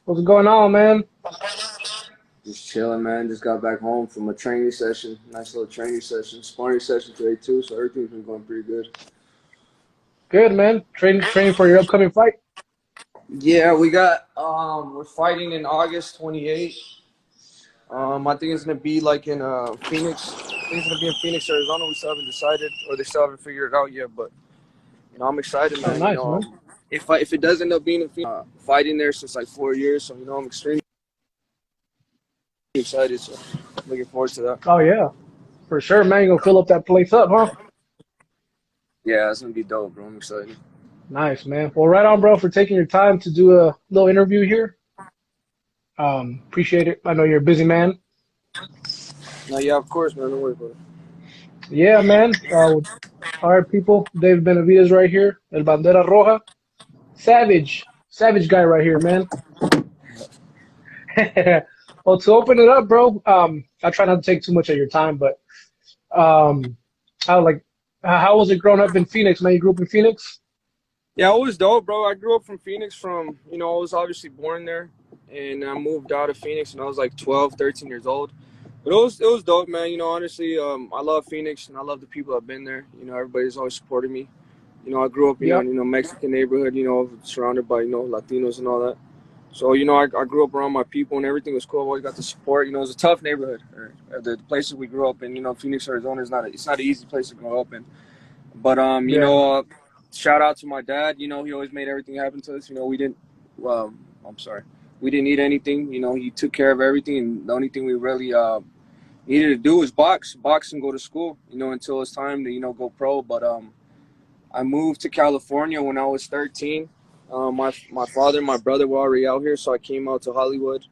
What's going on, man? Just chilling, man. Just got back home from a training session. Nice little training session. Sparring session today, too, so everything's been going pretty good. Good, man. Training for your upcoming fight. Yeah, we're fighting in August 28th. I think it's going to be like in Phoenix. I think it's going to be in Phoenix, Arizona. We still haven't decided, or they still haven't figured it out yet, but, I'm excited, Oh, man. nice, man. If it does end up being in Phoenix, fighting there since like 4 years, so, I'm extremely excited, so looking forward to that. Oh, yeah. For sure, man. You gonna fill up that place up, huh? Yeah, it's going to be dope, bro. I'm excited. Nice, man. Well, right on, bro, for taking your time to do a little interview here. Appreciate it. I know you're a busy man. No, yeah, of course, man. Don't worry about it. Yeah, man. All right, people. David Benavidez right here. El Bandera Roja. Savage guy right here, man. Well, to open it up, bro, I try not to take too much of your time, but um, how was it growing up in Phoenix, man? You grew up in Phoenix? Yeah, it was dope, bro. I grew up from Phoenix I was obviously born there and I moved out of Phoenix and I was like 12, 13 years old. But it was dope, man. Honestly, I love Phoenix and I love the people that've been there. Everybody's always supported me. I grew up, Yep. in, Mexican neighborhood, surrounded by, Latinos and all that. So, I grew up around my people and everything was cool. I always got the support. It was a tough neighborhood. The places we grew up in, Phoenix, Arizona is it's not an easy place to grow up in. But Yeah. shout out to my dad. He always made everything happen to us. We didn't. Well, I'm sorry, we didn't need anything. He took care of everything, and the only thing we really needed to do was box and go to school. Until it's time to go pro. But I moved to California when I was 13. My father and my brother were already out here, so I came out to Hollywood.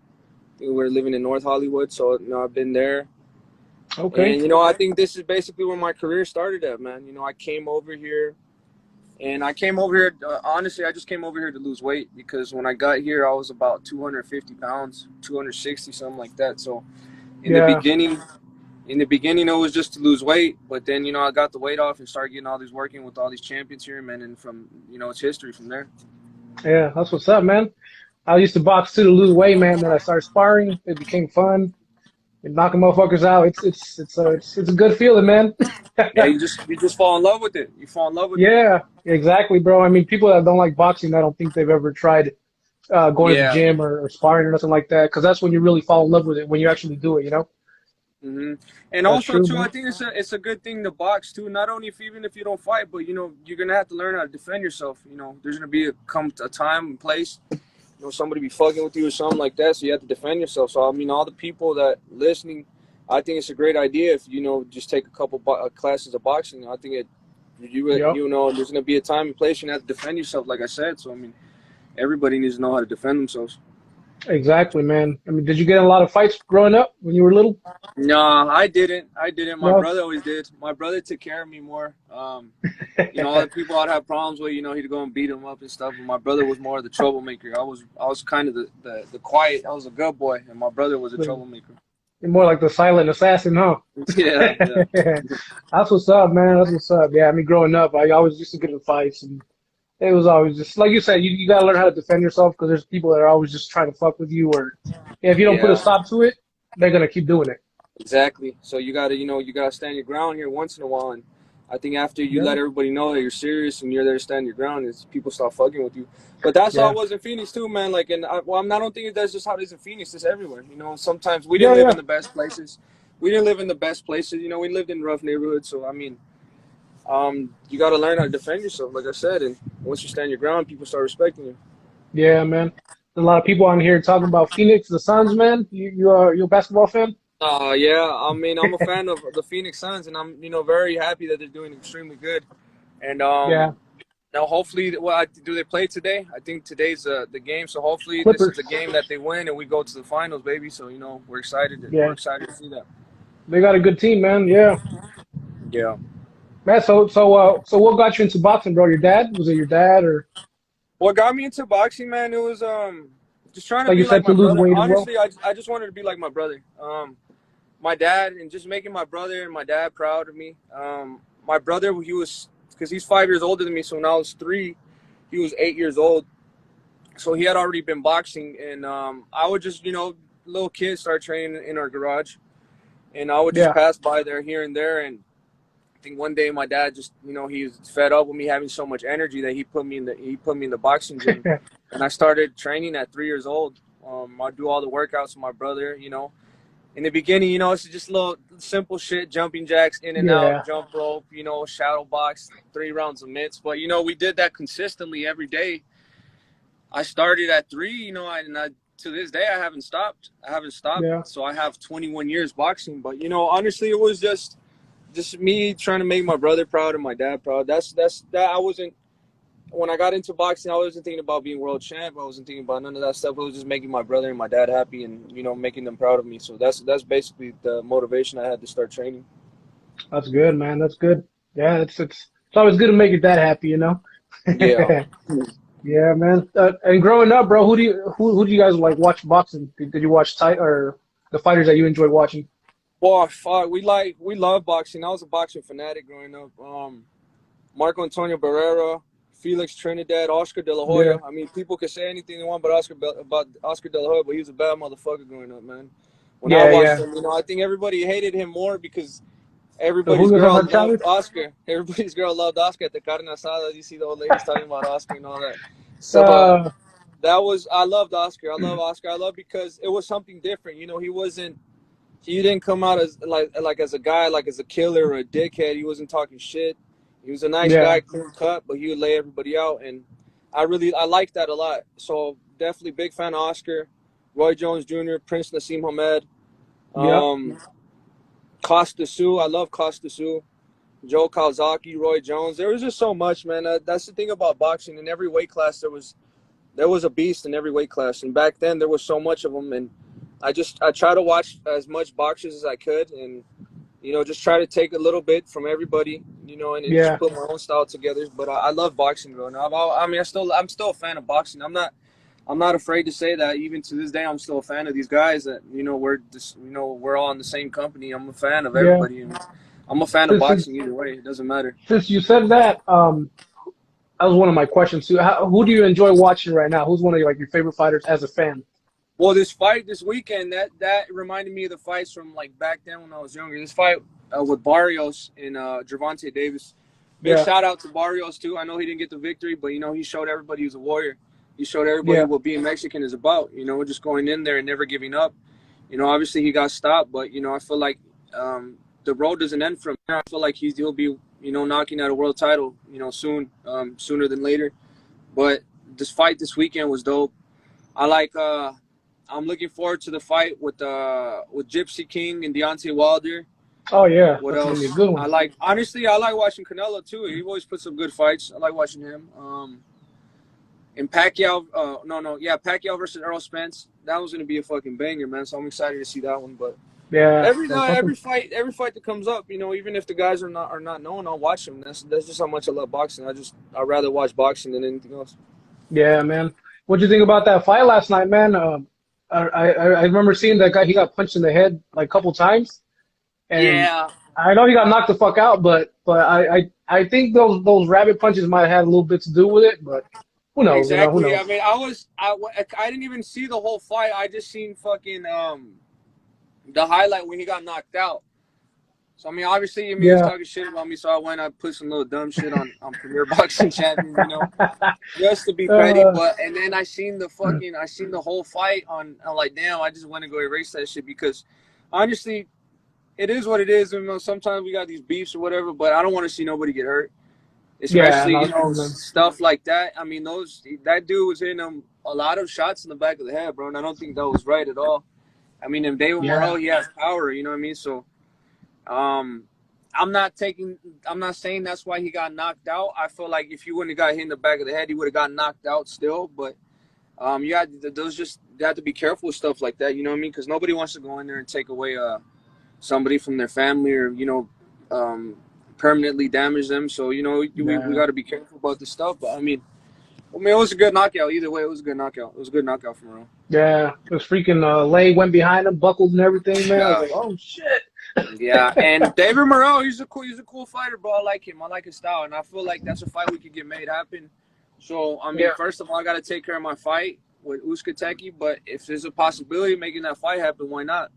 We were living in North Hollywood, so I've been there. And Okay. I think this is basically where my career started at, man. I came over here. And I came over here, honestly, I just came over here to lose weight because when I got here, I was about 250 pounds, 260, something like that. So in the Yeah. beginning, it was just to lose weight. But then, I got the weight off and started getting all these working with all these champions here, man. And from, it's history from there. Yeah. That's what's up, man. I used to box too to lose weight, man. Then I started sparring. It became fun. And knocking motherfuckers out. It's a good feeling, man. Yeah, you just fall in love with it. You fall in love with it. Yeah, exactly, bro. I mean, people that don't like boxing, I don't think they've ever tried going to the Yeah. gym or sparring or nothing like that, because that's when you really fall in love with it, when you actually do it, you know? And That's also true, too, I man. think it's a good thing to box too. Not only even if you don't fight, but you're gonna have to learn how to defend yourself. There's gonna be a time and place. Somebody be fucking with you or something like that, so you have to defend yourself. So I mean, all the people that listening, I think it's a great idea if just take a couple classes of boxing. I think Yep. there's gonna be a time and place you have to defend yourself, like I said. So I mean, everybody needs to know how to defend themselves. Exactly, man. I mean, did you get in a lot of fights growing up when you were little? No, I didn't. My No? brother always did. My brother took care of me more. All the people I'd have problems with, he'd go and beat them up and stuff. But my brother was more of the troublemaker. I was kind of the quiet. I was a good boy, and my brother was a troublemaker. You're more like the silent assassin, huh? Yeah, yeah. That's what's up, man. That's what's up. Yeah, I mean, growing up, I always used to get in fights, and it was always just like you said. You gotta learn how to defend yourself because there's people that are always just trying to fuck with you, or if you don't put a Yeah, stop to it, they're gonna keep doing it. exactly. So you gotta stand your ground here once in a while, and I think after you Yeah, let everybody know that you're serious and you're there to stand your ground, is people start fucking with you. But that's how yeah, it was in Phoenix too, man. Like, and I don't think that's just how it is in Phoenix. It's everywhere. Sometimes we didn't yeah, live yeah. in the best places. We didn't live in the best places. We lived in rough neighborhoods. So I mean, you got to learn how to defend yourself, like I said. And once you stand your ground, people start respecting you. Yeah, man. There's a lot of people on here talking about Phoenix, the Suns, man. You a basketball fan? Yeah, I mean, I'm a fan of the Phoenix Suns, and I'm very happy that they're doing extremely good. And Yeah, now hopefully, do they play today? I think today's the game, so hopefully this is the Clippers. game that they win and we go to the finals, baby. So we're excited. We're Yeah, excited to see that. they got a good team, man. Yeah, Yeah. man. So what got you into boxing, bro? Your dad? Was it your dad, or What got me into boxing, man? It was just trying to like you be like said, to my lose brother. weight as well? Honestly, I just wanted to be like my brother. My dad, and just making my brother and my dad proud of me. My brother, he was, because he's 5 years older than me, so when I was 3, he was 8 years old. So he had already been boxing, and I would just, little kids start training in our garage, and I would just Yeah. pass by there here and there. And I think one day my dad just, he was fed up with me having so much energy that he put me in the boxing gym, and I started training at 3 years old. I do all the workouts with my brother. In the beginning, it's just little simple shit, jumping jacks, in and out, Yeah. jump rope, shadow box, 3 rounds of mitts. But we did that consistently every day. I started at 3, to this day I haven't stopped. Yeah. So I have 21 years boxing. But honestly, it was just me trying to make my brother proud and my dad proud. That I wasn't when I got into boxing. I wasn't thinking about being world champ. I wasn't thinking about none of that stuff. It was just making my brother and my dad happy, and making them proud of me. So that's basically the motivation I had to start training. That's good, man. That's good. Yeah, it's always good to make your dad happy, you know. Yeah. Yeah, man. And growing up, bro, who do you guys like watch boxing? Did you watch or the fighters that you enjoyed watching? Well, fuck, we love boxing. I was a boxing fanatic growing up. Marco Antonio Barrera, Felix Trinidad, Oscar De La Yeah. Hoya. I mean, people can say anything they want about Oscar De La Hoya, but he was a bad motherfucker growing up, man. When I Yeah, watched yeah. him, I think everybody hated him more because The everybody's Julio girl Cesar loved Chavez? Oscar. Everybody's girl loved Oscar at the carne asada. You see the old ladies talking about Oscar and all that. So Uh, I loved Oscar. I love Oscar. I love because it was something different. He didn't come out as like as a guy, like as a killer or a dickhead. He wasn't talking shit. He was a nice yeah, guy, clean cut, but he would lay everybody out, and I like that a lot. So definitely big fan of Oscar, Roy Jones Jr., Prince Nassim Hamed, yep, um, Costa Sioux. I love Costa Sioux, Joe Kawasaki, Roy Jones. There was just so much, man. That's the thing about boxing. In every weight class, there was a beast in every weight class, and back then there was so much of them, and I try to watch as much boxers as I could, and just try to take a little bit from everybody, and just yeah. put my own style together. But I love boxing growing up. I mean, I'm still a fan of boxing. I'm not afraid to say that. Even to this day, I'm still a fan of these guys. That we're all in the same company. I'm a fan of Yeah. everybody, and I'm a fan of Since, since boxing either way. It doesn't matter. since you said that, that was one of my questions too. Who do you enjoy watching right now? Who's one of your favorite fighters as a fan? Well, this fight this weekend that reminded me of the fights from like back then when I was younger. This fight with Barrios and Gervonta Davis. Big Yeah, shout out to Barrios too. I know he didn't get the victory, but he showed everybody he was a warrior. He showed everybody yeah, what being Mexican is about. Just going in there and never giving up. Obviously he got stopped, but I feel like the road doesn't end from there. I feel like he'll be knocking out a world title soon, sooner than later. But this fight this weekend was dope. I like. I'm looking forward to the fight with Gypsy King and Deontay Wilder. oh yeah, What that's gonna be a else? good I one. like honestly, I like watching Canelo too. He always puts some good fights. I like watching him. And Pacquiao, Pacquiao versus Earl Spence. That was gonna be a fucking banger, man. So I'm excited to see that one. But Yeah, every that's something. fight that comes up, even if the guys are not known, I'll watch them. That's just how much I love boxing. I'd rather watch boxing than anything else. Yeah, man. What'd you think about that fight last night, man? I remember seeing that guy. He got punched in the head like a couple times, and Yeah, I know he got knocked the fuck out. But I think those rabbit punches might have had a little bit to do with it. But who knows? Who exactly. I knows? mean, I didn't even see the whole fight. I just seen fucking the highlight when he got knocked out. So I mean, obviously, he was Yeah. talking shit about me, so I put some little dumb shit on Premier Boxing Champions, just to be petty. uh, But and then I seen the whole fight I'm like, damn, I just want to go erase that shit because honestly, it is what it is. Sometimes we got these beefs or whatever, but I don't want to see nobody get hurt, yeah, especially no, true, man. stuff like that. I mean, that dude was hitting him a lot of shots in the back of the head, bro, and I don't think that was right at all. I mean, if David Yeah, Morrell, he has power, you know what I mean? So, I'm not saying that's why he got knocked out. I feel like if he wouldn't have got hit in the back of the head, he would have got knocked out still. But you have to be careful with stuff like that. You know what I mean? Because nobody wants to go in there and take away somebody from their family or permanently damage them. So we yeah, got to be careful about this stuff. But it was a good knockout. Either way, it was a good knockout. It was a good knockout from real. yeah. This freaking leg went behind him, buckled and everything, man. I was Yeah. like, oh shit. Yeah, and David Morrell, he's a cool fighter, bro. I like him. I like his style, and I feel like that's a fight we could get made happen So I mean, Yeah. first of all, I got to take care of my fight with Uskateki. But if there's a possibility of making that fight happen, why not?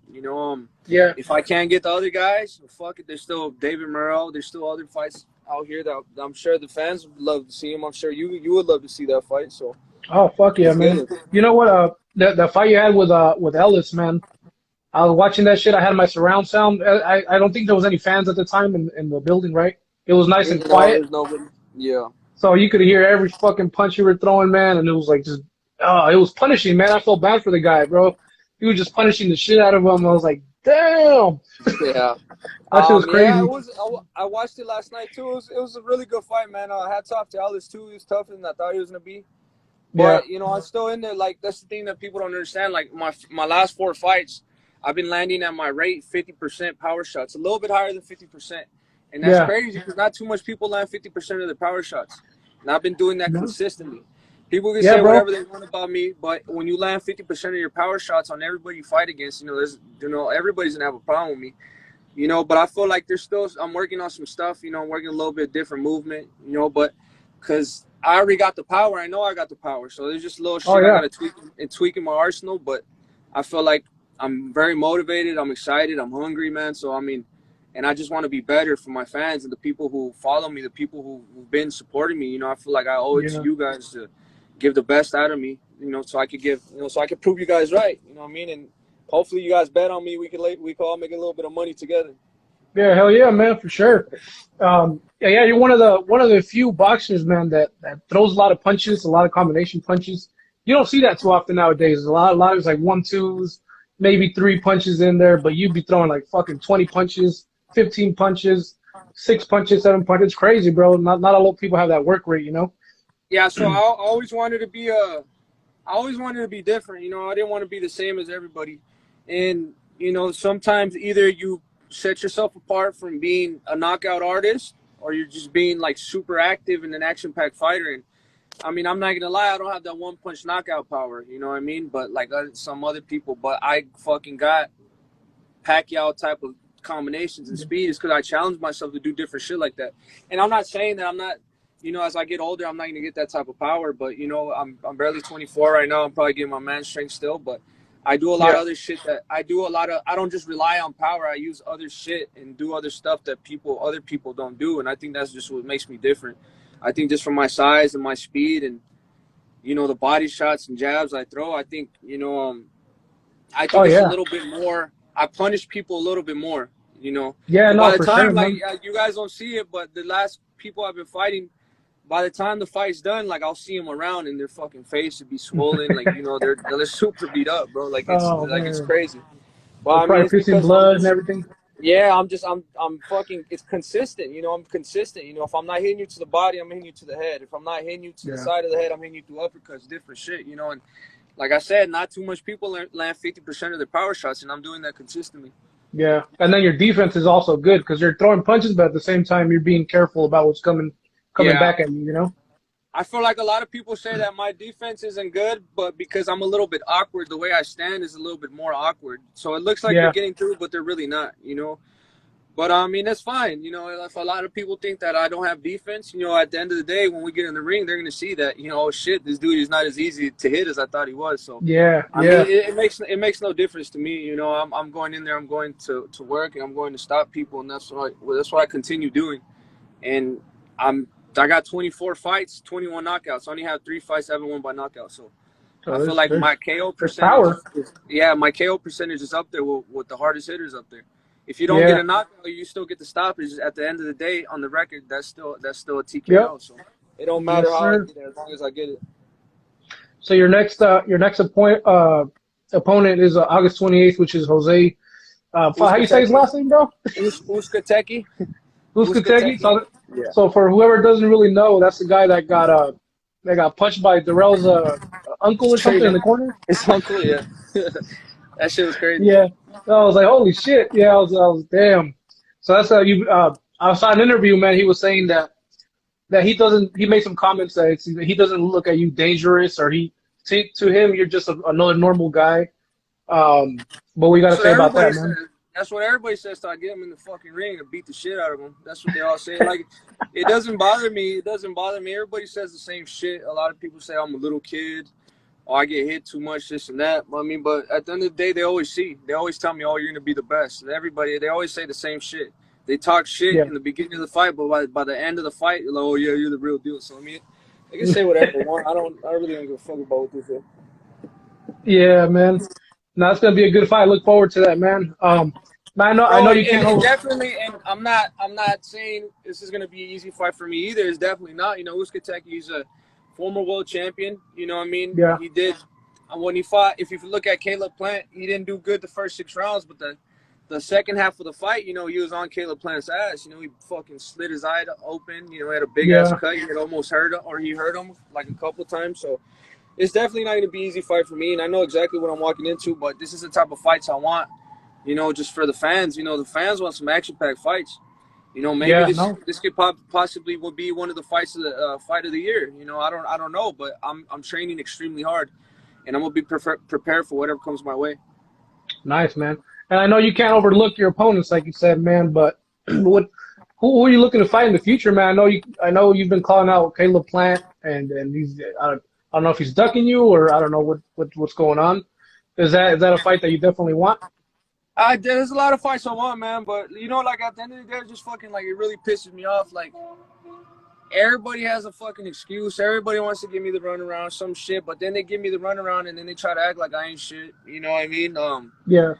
Yeah. If I can't get the other guys, fuck it. There's still David Morrell. There's still other fights out here that I'm sure the fans would love to see him. I'm sure you would love to see that fight. So Oh fuck yeah, let's get man. it. You know what? The fight you had with Ellis, man. I was watching that shit. I had my surround sound. I don't think there was any fans at the time in the building, right? It was nice and No, quiet, there's nobody. Yeah. so you could hear every fucking punch you were throwing, man. And it was like just, it was punishing, man. I felt bad for the guy, bro. He was just punishing the shit out of him. I was like, damn, Yeah. that shit was Yeah, crazy. I watched it last night too. It was a really good fight, man. Hats off to Ellis too. He was tougher than I thought he was gonna be. Yeah, But I'm still in there. Like that's the thing that people don't understand. Like my last 4 fights, I've been landing at my rate 50% power shots, a little bit higher than 50%, and that's yeah, crazy because not too much people land 50% of their power shots, and I've been doing that no, consistently. People can yeah, say bro. whatever they want about me, but when you land 50% of your power shots on everybody you fight against, everybody's gonna have a problem with me. But I feel like I'm working on some stuff, I'm working a little bit different movement, but because I already got the power, I know I got the power. So there's just little Oh shit I got yeah, to tweak in my arsenal. But I feel like I'm very motivated. I'm excited. I'm hungry, man. So, I mean, and I just want to be better for my fans and the people who follow me, the people who've been supporting me. I feel like I owe it to yeah, you guys to give the best out of me, so I could so I could prove you guys right. You know what I mean? And hopefully you guys bet on me. We could all make a little bit of money together. yeah. Hell yeah, man, for sure. Yeah, you're one of the few boxers, man, that throws a lot of punches, a lot of combination punches. You don't see that too often nowadays. A lot of it's like 1-2s, maybe 3 punches in there, but you'd be throwing like fucking 20 punches, 15 punches, 6 punches, 7 punches. It's crazy, bro. Not a lot of people have that work rate, you know? Yeah. So I always wanted to be I always wanted to be different. I didn't want to be the same as everybody. And, sometimes either you set yourself apart from being a knockout artist or you're just being like super active and an action-packed fighter. And I mean, I'm not going to lie, I don't have that one-punch knockout power, you know what I mean? But like some other people, but I fucking got Pacquiao type of combinations and speed is because I challenged myself to do different shit like that. And I'm not saying that I'm not, as I get older, I'm not going to get that type of power. But, I'm barely 24 right now. I'm probably getting my man strength still. But I do a lot Yeah. of other shit I don't just rely on power. I use other shit and do other stuff that other people don't do. And I think that's just what makes me different. I think just from my size and my speed and, the body shots and jabs I throw, I think, I Oh think it's a yeah. little bit more. I punish people a little bit more, Yeah, And no, by the for sure, time, like, man. you guys don't see it, but the last people I've been fighting, by the time the fight's done, like, I'll see them around and their fucking face would be swollen, like, they're super beat up, bro. Like Oh it's man. crazy. Well, They're I mean, probably it's pissing because I'm blood and just everything. yeah, I'm fucking. It's consistent, I'm consistent. If I'm not hitting you to the body, I'm hitting you to the head. If I'm not hitting you to the Yeah. side of the head, I'm hitting you through uppercuts, different shit, And like I said, not too much people land 50% of their power shots, and I'm doing that consistently. Yeah, and then your defense is also good because you're throwing punches, but at the same time you're being careful about what's coming Yeah, back at you. You know? I feel like a lot of people say that my defense isn't good, but because I'm a little bit awkward, the way I stand is a little bit more awkward. So it looks like they're Yeah, getting through, but they're really not. But I mean, that's fine. If a lot of people think that I don't have defense, at the end of the day, when we get in the ring, they're gonna see that, oh shit, this dude is not as easy to hit as I thought he was. So yeah, I mean, yeah. it makes no difference to me. I'm going in there, I'm going to work, and I'm going to stop people, and that's what I continue doing. And I got 24 fights, 21 knockouts. I only have 3 fights I haven't won by knockout. So I So feel like my KO there's percentage, power. my KO percentage is up there with the hardest hitters up there. If you don't get Yeah. a knockout, you still get the stoppage. At the end of the day, on the record, that's still a Yep. TKO. So it don't matter Yes, how I sir. get it, as long as I get it. So your next opponent is August 28th, which is Jose. How you say his Uskateki, last name, bro? Uskateki, Uskategi. Uskateki. So, Yeah. so for whoever doesn't really know, that's the guy that got punched by Darrell's uncle or something Straight in up. the corner. It's uncle, yeah. That shit was crazy. Yeah. So I was like, holy shit. Yeah, I was damn. So that's I saw an interview, man. He was saying that he made some comments that he doesn't look at you dangerous or to him you're just another normal guy. But what you got to So say about that, man? That's what everybody says. To get him in the fucking ring and beat the shit out of him. That's what they all say. Like, it doesn't bother me. It doesn't bother me. Everybody says the same shit. A lot of people say I'm a little kid. Oh, I get hit too much, this and that. I mean, but at the end of the day, they always tell me, oh, you're going to be the best. And everybody, they always say the same shit. They talk shit Yeah. in the beginning of the fight, but by the end of the fight, you're like, oh, yeah, you're the real deal. So, I mean, they can say whatever they want. I really don't give a fuck about what they say. Yeah, man. No, it's gonna be a good fight. I look forward to that, man. Man, I Bro, know you and can't hold. definitely, and I'm not saying this is gonna be an easy fight for me either. It's definitely not. You know, Uskateki, he's a former world champion. You know what I mean? Yeah. He did when he fought. If you look at Caleb Plant, he didn't do good the first 6 rounds, but the second half of the fight, you know, he was on Caleb Plant's ass. You know, he fucking slit his eye open. You know, he had a big ass Yeah. cut. He had almost hurt him, or he hurt him like a couple times. So it's definitely not going to be an easy fight for me, and I know exactly what I'm walking into, but this is the type of fights I want, you know, just for the fans. You know, the fans want some action-packed fights. You know, maybe Yeah. this No. could possibly will be one of the fights of the fight of the year. You know, I don't know, but I'm training extremely hard, and I'm going to be prepared for whatever comes my way. Nice, man. And I know you can't overlook your opponents, like you said, man. But who are you looking to fight in the future, man? I know you've been calling out Caleb Plant, and he's I don't know if he's ducking you or I don't know what's going on. Is that a fight that you definitely want? There's a lot of fights I want, man, but you know, like at the end of the day, it's just fucking like it really pisses me off. Like everybody has a fucking excuse. Everybody wants to give me the runaround, some shit, but then they give me the runaround and then they try to act like I ain't shit. You know what I mean? Yeah.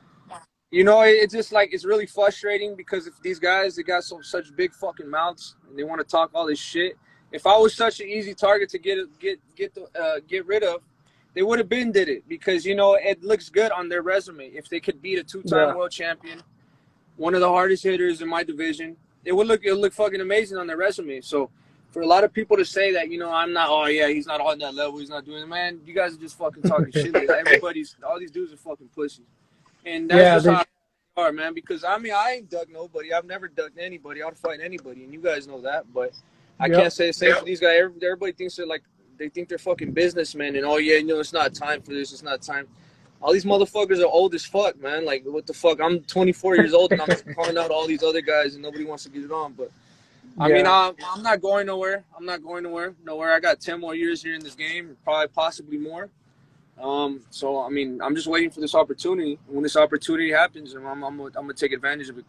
You know, it's just like it's really frustrating because if these guys, they got such big fucking mouths and they want to talk all this shit. If I was such an easy target to get rid of, they would have been did it because you know it looks good on their resume. If they could beat a 2-time Yeah. world champion, one of the hardest hitters in my division, it would look fucking amazing on their resume. So for a lot of people to say that, you know, I'm not, oh yeah, he's not on that level, he's not doing it, man, you guys are just fucking talking shit. Like, all these dudes are fucking pussies. And that's Yeah. just how they are, man. Because I mean, I ain't ducked nobody. I've never ducked anybody. I'll fight anybody, and you guys know that. But I Yep. can't say the same for these guys. Everybody thinks they think they're fucking businessmen, and oh yeah, you know, it's not time for this. It's not time. All these motherfuckers are old as fuck, man. Like what the fuck? I'm 24 years old, and I'm calling out all these other guys, and nobody wants to get it on. But I mean, Yeah. I'm not going nowhere. I'm not going nowhere. I got 10 more years here in this game, probably possibly more. So I mean, I'm just waiting for this opportunity. When this opportunity happens, I'm gonna take advantage of it.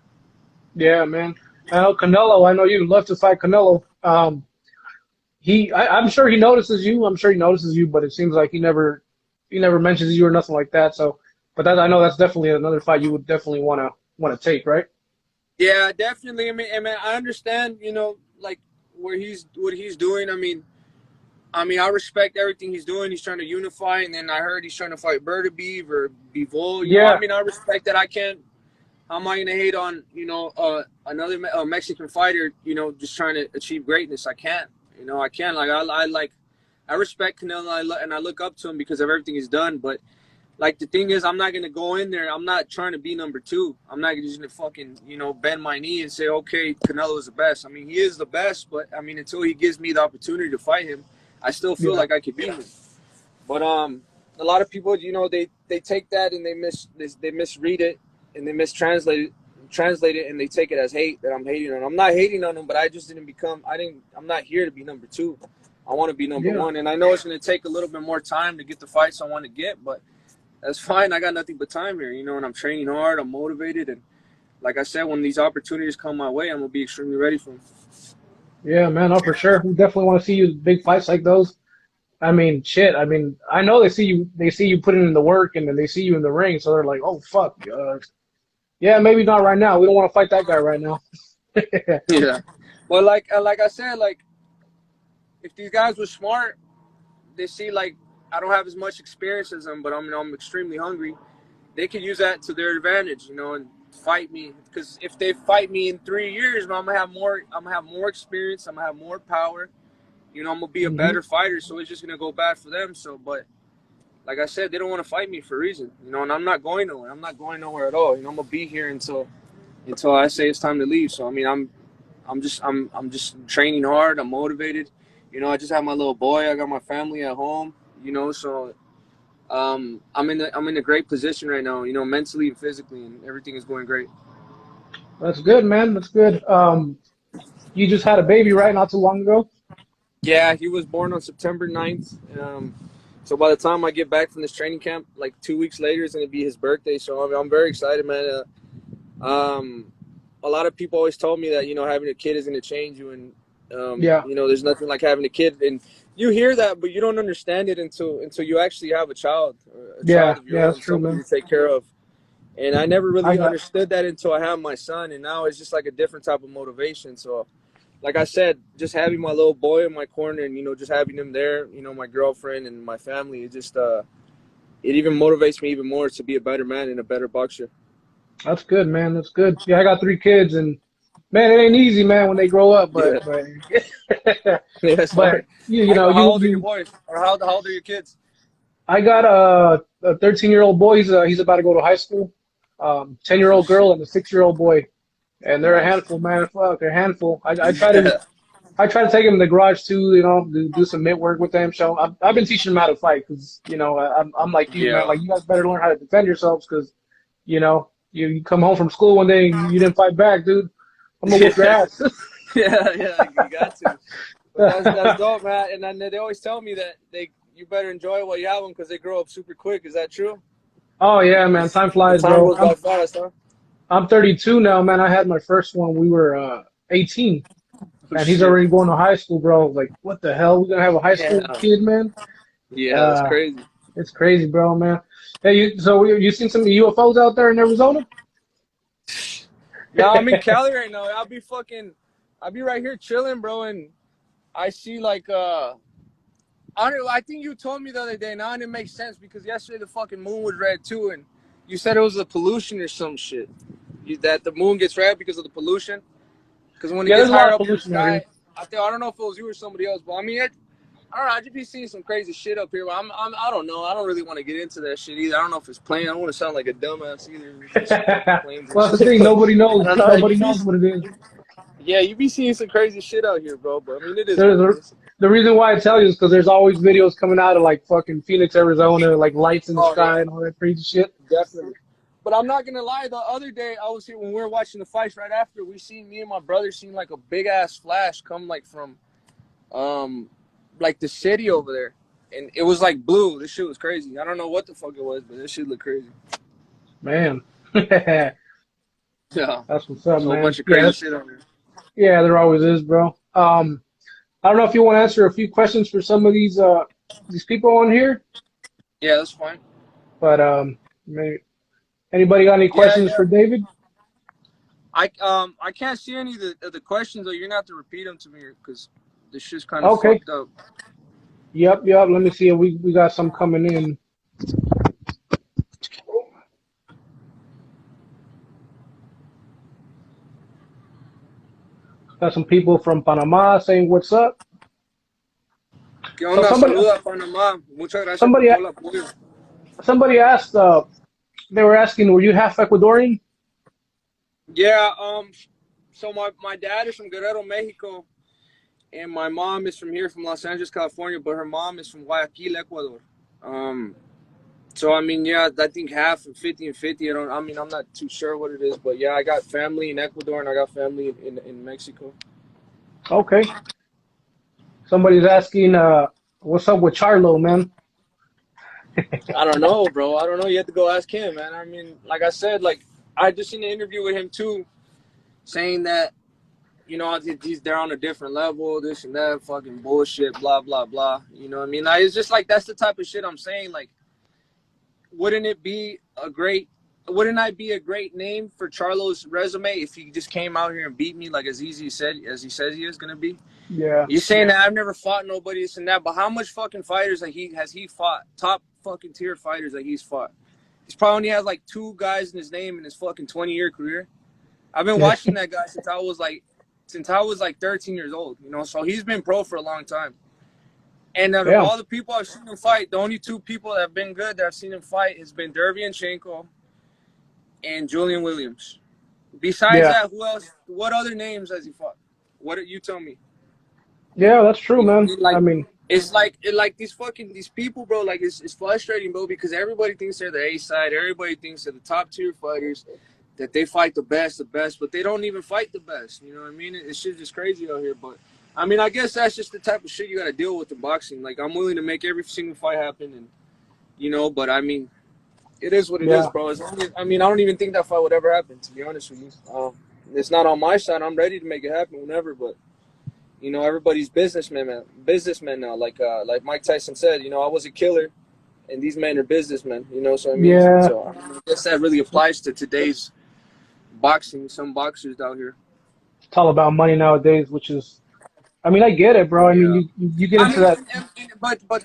Yeah, man. I know Canelo. I know you'd love to fight Canelo. I'm sure he notices you. I'm sure he notices you, but it seems like he never mentions you or nothing like that. So, but I know that's definitely another fight you would definitely want to take, right? Yeah, definitely. I mean, I understand. You know, like what he's doing. I mean, I respect everything he's doing. He's trying to unify, and then I heard he's trying to fight Benavidez or Bivol. You know, Yeah. I mean, I respect that. I can't. How am I gonna hate on another Mexican fighter? You know, just trying to achieve greatness. I can't. You know, I can't. I respect Canelo, and I look up to him because of everything he's done. But like the thing is, I'm not gonna go in there. I'm not trying to be number 2. I'm not just gonna fucking bend my knee and say, okay, Canelo is the best. I mean, he is the best, but I mean, until he gives me the opportunity to fight him, I still feel Yeah. like I could beat him. But a lot of people, they take that and they misread it and they translate it and they take it as hate that I'm hating on. I'm not hating on him, but I just I'm not here to be number 2. I want to be number Yeah. 1, and I know it's going to take a little bit more time to get the fights I want to get, but that's fine. I got nothing but time here, and I'm training hard. I'm motivated, and like I said, when these opportunities come my way, I'm gonna be extremely ready for them. Yeah, man. Oh, for sure. We definitely want to see you in big fights like those. I mean, shit. I mean, I know they see you putting in the work, and then they see you in the ring, so they're like, oh fuck. Yeah, maybe not right now. We don't want to fight that guy right now. Yeah. Well, like I said, like if these guys were smart, they see like I don't have as much experience as them, but I'm extremely hungry. They could use that to their advantage, and fight me. Because if they fight me in 3 years, I'm gonna have more. I'm gonna have more experience. I'm gonna have more power. I'm gonna be a Hmm. better fighter. So it's just gonna go bad for them. So, but like I said, they don't want to fight me for a reason, and I'm not going nowhere. I'm not going nowhere at all. I'm gonna be here until I say it's time to leave. So I mean, I'm just training hard. I'm motivated. I just have my little boy. I got my family at home. So I'm in a great position right now, you know, mentally and physically, and everything is going great. That's good, man. That's good. You just had a baby, right? Not too long ago. Yeah, he was born on September 9th. So by the time I get back from this training camp, like 2 weeks later, is going to be his birthday. So I'm very excited, man. A lot of people always told me that, you know, having a kid is going to change you. And, Yeah. you know, there's nothing like having a kid. And you hear that, but you don't understand it until you actually have a child, or a Yeah. child of your Yeah. That's own, true, somebody man. to take care of. And I never I really got. understood that until I had my son. And now it's just like a different type of motivation. So, like I said, just having my little boy in my corner and, you know, just having him there, you know, my girlfriend and my family, it just, it even motivates me even more to be a better man and a better boxer. That's good, man. That's good. Yeah, I got 3 kids, and man, it ain't easy, man, when they grow up. Yeah. But Yeah, it's but hard. you know, How you old are your you. boys? Or how old are your kids? I got a 13-year-old boy. He's about to go to high school. 10-year-old girl and a 6-year-old boy, and they're a Nice. handful, man. Fuck, they're a handful. I try to take them in the garage too, you know, do some mitt work with them. So I've been teaching them how to fight because, you know, I'm like you, man. Yeah. Like, you guys better learn how to defend yourselves because, you know, you come home from school one day and you didn't fight back, dude. I'm gonna whoop your Yeah. ass. Yeah, you got to. But that's dope, man. And then they always tell me that you better enjoy it while you have them because they grow up super quick. Is that true? Oh yeah, man. Time The flies, time bro. goes by fast, huh? I'm 32 now, man. I had my first one. We were 18, Oh and he's shit. already going to high school, bro. Like, what the hell? We're gonna have a high school Yeah. kid, man? Yeah, that's Uh, crazy. it's crazy, bro, man. Hey, you seen some UFOs out there in Arizona? Yeah, I'm in Cali right now. I'll be right here chilling, bro, and I see like I think you told me the other day. Now it makes sense because yesterday the fucking moon was red too, and you said it was the pollution or some shit. That the moon gets red because of the pollution. Because when it Yeah, gets there's a lot higher of up in the pollution out here. sky, I don't know if it was you or somebody else, but I mean, I don't know. I just be seeing some crazy shit up here. But I don't know. I don't really want to get into that shit either. I don't know if it's plane. I don't want to sound like a dumbass either. It's fucking planes and Well, that's the shit. thing. But Nobody I knows. don't know. Nobody knows what it is. Yeah, you be seeing some crazy shit out here, bro. But I mean, it is what There's it a, is. the reason why I tell you is because there's always videos coming out of like fucking Phoenix, Arizona, like lights in the Oh sky yeah, and all that crazy shit. definitely. But I'm not gonna lie. The other day I was here when we were watching the fights. Right after me and my brother seen like a big ass flash come like from um like the city over there, and it was like blue. This shit was crazy. I don't know what the fuck it was, but this shit looked crazy. Man, that's Yeah, what's up, so a man. bunch of Yeah, crazy that's shit on there. yeah. There always is, bro. I don't know if you want to answer a few questions for some of these people on here, Yeah, that's fine. but maybe anybody got any Yeah, questions for yeah. David? I can't see any of the questions though. You're gonna have to repeat them to me because this shit's kind of Okay. fucked up. Yep, yep. Let me see if we got some coming in. Got some people from Panama saying what's up. ¿Qué So onda? Saluda a Panamá. Muchas gracias por somebody todo el apoyo. somebody asked. They were asking, were you half Ecuadorian? Yeah. So my dad is from Guerrero, Mexico, and my mom is from here, from Los Angeles, California. But her mom is from Guayaquil, Ecuador. Um. So I mean, yeah, I think half, 50 and 50. I mean, I'm not too sure what it is, but yeah, I got family in Ecuador and I got family in Mexico. Okay. Somebody's asking, what's up with Charlo, man? I don't know, bro. I don't know. You have to go ask him, man. I mean, like I said, like I just seen an interview with him too, saying that you know they're on a different level, this and that, fucking bullshit, blah blah blah. You know what I mean? It's just like that's the type of shit I'm saying. Like, wouldn't it be a great? Wouldn't I be a great name for Charlo's resume if he just came out here and beat me like as easy as he says he is gonna be? Yeah. You're saying that I've never fought nobody, this and that, but how much fucking fighters that he fought? Top fucking tier fighters that he's fought. He's probably only has like 2 guys in his name in his fucking 20-year career. I've been Yeah. watching that guy since I was like 13 years old, you know, so he's been pro for a long time. And out of Yeah. all the people I've seen him fight, the only 2 people that have been good that I've seen him fight has been Derevyanchenko and Julian Williams. Besides Yeah. that, who else? What other names has he fought? What you tell me? Yeah, that's true, You know what I man. mean? Like, I mean, like these people, bro. Like it's frustrating, bro, because everybody thinks they're the A side. Everybody thinks they're the top tier fighters, that they fight the best, but they don't even fight the best. You know what I mean? It's just crazy out here. But I mean, I guess that's just the type of shit you got to deal with in boxing. Like, I'm willing to make every single fight happen, and but I mean, it is what it is, bro. I mean, I don't even think that fight would ever happen, to be honest with you. It's not on my side. I'm ready to make it happen whenever, but everybody's businessmen now. Like Mike Tyson said, I was a killer, and these men are businessmen. So I mean, so I guess that really applies to today's boxing. Some boxers out here. It's all about money nowadays, which is, I mean, I get it, bro. I mean, you get into that. But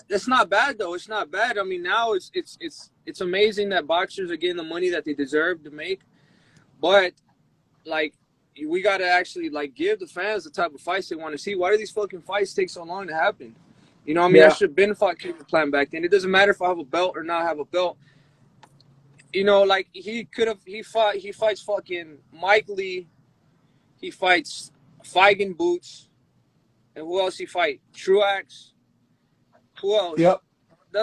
that's not bad though. It's not bad. I mean, now it's amazing that boxers are getting the money that they deserve to make, but like, we gotta actually like give the fans the type of fights they want to see. Why do these fucking fights take so long to happen? I mean, I should have been fought Caleb Plant back then. It doesn't matter if I have a belt or not have a belt. Like he fights fucking Mike Lee. He fights Feigen Boots. And who else he fight? Truax. Who else? Yep.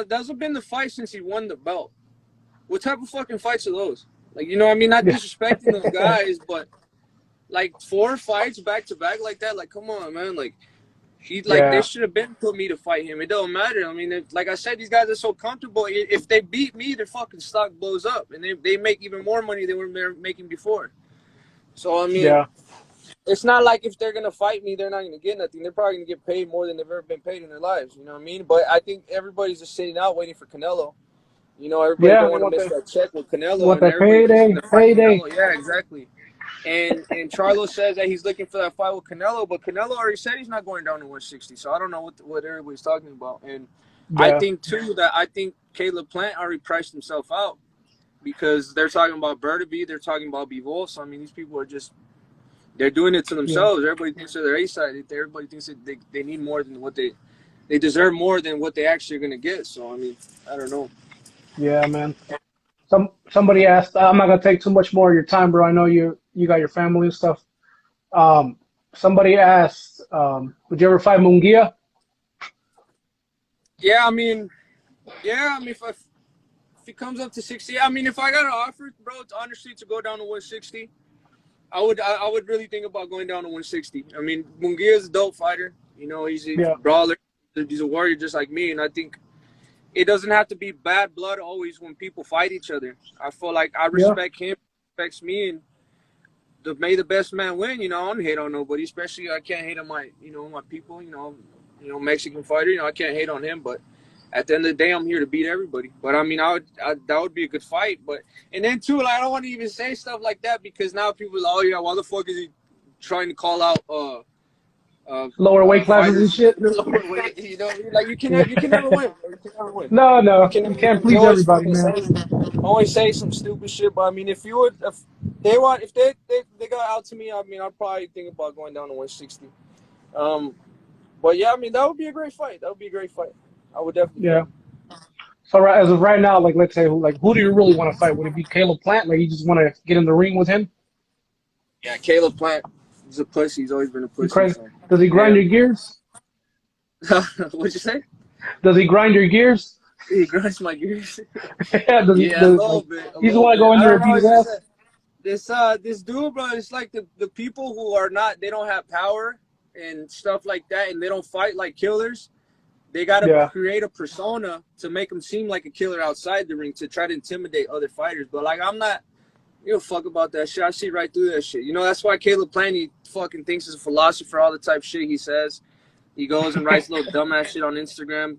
Those have been the fights since he won the belt. What type of fucking fights are those? Like, I mean, not disrespecting those guys, but like 4 fights back to back like that. Like, come on, man. Like, they should have been put me to fight him. It don't matter. I mean, like I said, these guys are so comfortable. If they beat me, their fucking stock blows up, and they make even more money than they were making before. So I mean, it's not like if they're gonna fight me, they're not gonna get nothing. They're probably gonna get paid more than they've ever been paid in their lives. You know what I mean? But I think everybody's just sitting out waiting for Canelo. Everybody don't want to miss that check with Canelo. What the payday? Yeah, exactly. And Charlo says that he's looking for that fight with Canelo, but Canelo already said he's not going down to 160. So I don't know what everybody's talking about. And I think too that Caleb Plant already priced himself out, because they're talking about Benavidez, they're talking about Bivol. So I mean, these people are they're doing it to themselves. Everybody thinks they're their A side. Everybody thinks that they need more than what they deserve, more than what they actually are gonna get. So I mean, I don't know. Yeah, man. Somebody asked. I'm not gonna take too much more of your time, bro. I know you got your family and stuff. Somebody asked, would you ever fight Munguia? Yeah, I mean, if he comes up to 60, I mean, if I got an offer, bro, honestly, to go down to 160, I would really think about going down to 160. I mean, Munguia is a dope fighter. He's a brawler. He's a warrior just like me, and I think it doesn't have to be bad blood always when people fight each other. I feel like I respect him, he respects me, and may the best man win. I don't hate on nobody, especially I can't hate on my people. Mexican fighter. I can't hate on him, but at the end of the day, I'm here to beat everybody. But I mean, that would be a good fight. But and then too, like, I don't want to even say stuff like that, because now people are, oh yeah, why the fuck is he trying to call out lower weight classes and shit? Lower weight, like you can never win. You can never win. No, you can't please everybody, man. Always say some stupid shit, but I mean, if they got out to me, I mean, I'd probably think about going down to 160. But yeah, I mean, that would be a great fight. I would definitely. Yeah. So as of right now, like, let's say, who do you really want to fight? Would it be Caleb Plant? Like, you just want to get in the ring with him? Yeah, Caleb Plant. He's a pussy. He's always been a pussy. So. Does he grind your gears? What'd you say? Does he grind your gears? He grinds my gears. A little bit. He's the one going to beat his ass. This dude, bro, it's like the people who are they don't have power and stuff like that, and they don't fight like killers. They gotta create a persona to make them seem like a killer outside the ring, to try to intimidate other fighters. But like, I'm not. You don't fuck about that shit. I see right through that shit. That's why Caleb Plant, he fucking thinks he's a philosopher, all the type shit he says. He goes and writes little dumbass shit on Instagram.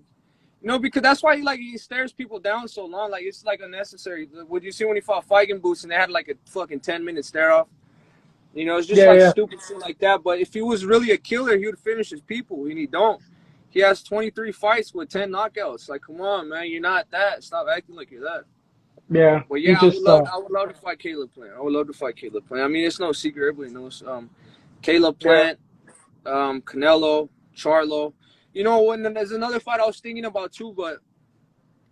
Because that's why he stares people down so long. Like, it's like unnecessary. Would you see when he fought Feigen Boots and they had like a fucking 10-minute stare off? It's just stupid shit like that. But if he was really a killer, he would finish his people, and he don't. He has 23 fights with 10 knockouts. Like, come on, man, you're not that. Stop acting like you're that. Yeah. But yeah, I would love to fight Caleb Plant. I mean, it's no secret. Everybody knows. Caleb Plant, Canelo, Charlo. When there's another fight I was thinking about too, but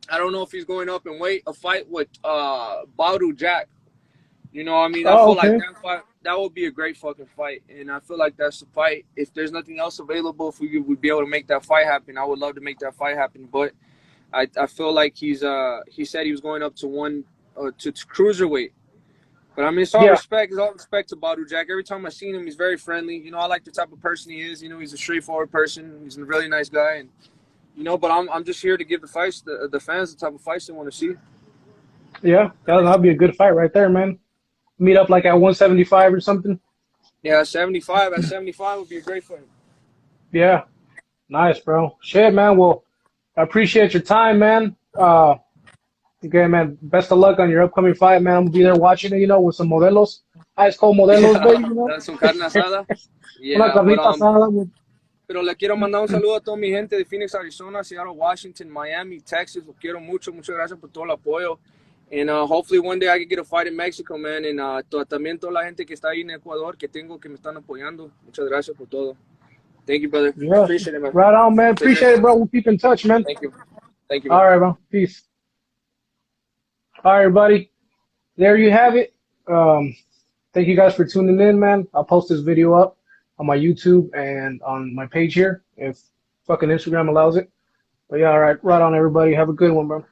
I don't know if he's going up in weight. A fight with Badu Jack. I mean, I feel like that would be a great fucking fight, and I feel like that's the fight. If there's nothing else available, if we would be able to make that fight happen, I would love to make that fight happen. But I feel like he said he was going up to to cruiserweight. But I mean, it's all Yeah, respect. It's all respect to Badu Jack. Every time I seen him, he's very friendly. You know, I like the type of person he is. You know, he's a straightforward person. He's a really nice guy, and you know. But I'm just here to give the fans the type of fights they want to see. yeah, that'll be a good fight right there, man. Meet up like at 175 or something. Yeah, 75 at 75 would be a great fight. Yeah, nice, bro. Shit, man. Well, I appreciate your time, man. Okay, man. Best of luck on your upcoming fight, man. I'm gonna be there watching it, you know, with some modelos, ice cold modelos, baby. You know, That's some carne asada. una Yeah, but carnita asada. With, pero le quiero mandar un saludo a toda mi gente de Phoenix, Arizona, Seattle, Washington, Miami, Texas. Los quiero mucho. Muchas gracias por todo el apoyo. And hopefully one day I can get a fight in Mexico, man. And también toda la gente que está ahí en Ecuador que me están apoyando. Muchas gracias por todo. Thank you, brother. yeah, Appreciate it, man. right on, man. Appreciate it, bro. We'll keep in touch, man. Thank you. Thank you, man. All right, bro. Peace. All right, everybody. There you have it. Thank you guys for tuning in, man. I'll post this video up on my YouTube and on my page here if fucking Instagram allows it. But yeah, all right. Right on, everybody. Have a good one, bro.